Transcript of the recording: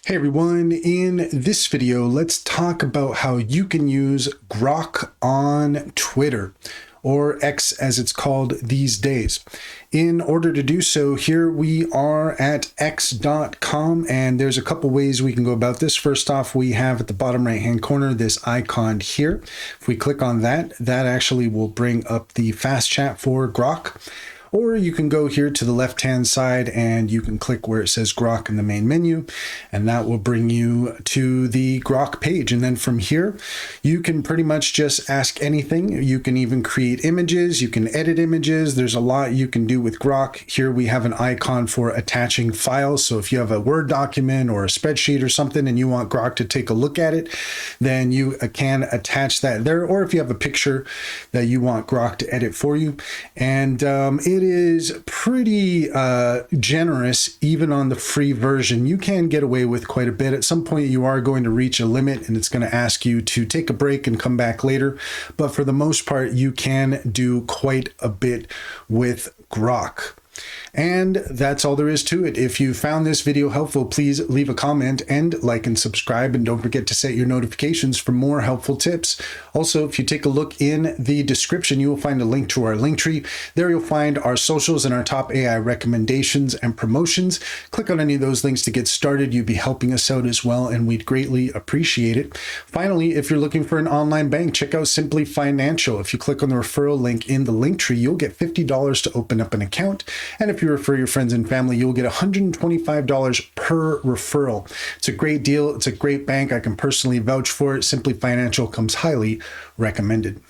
Hey everyone, in this video, let's talk about how you can use Grok on Twitter, or X as it's called these days. In order to do so, here we are at x.com, and there's a couple ways we can go about this. First off, we have at the bottom right hand corner this icon here. If we click on that, that actually will bring up the fast chat for Grok. Or you can go here to the left-hand side and you can click where it says Grok in the main menu, and that will bring you to the Grok page. And then from here, you can pretty much just ask anything. You can even create images, you can edit images. There's a lot you can do with Grok. Here we have an icon for attaching files. So if you have a Word document or a spreadsheet or something and you want Grok to take a look at it, then you can attach that there. Or if you have a picture that you want Grok to edit for you. And it is pretty generous even on the free version. You can get away with quite a bit. At some point you are going to reach a limit and it's going to ask you to take a break and come back later. But for the most part, you can do quite a bit with Grok. And that's all there is to it. If you found this video helpful, please leave a comment and like and subscribe, and don't forget to set your notifications for more helpful tips. Also, if you take a look in the description, you will find a link to our link tree. There you'll find our socials and our top AI recommendations and promotions. Click on any of those links to get started. You'd be helping us out as well, and we'd greatly appreciate it. Finally, if you're looking for an online bank, check out Simply Financial. If you click on the referral link in the link tree, you'll get $50 to open up an account. And if you refer your friends and family, you'll get $125 per referral. It's a great deal. It's a great bank. I can personally vouch for it. Simply Financial comes highly recommended.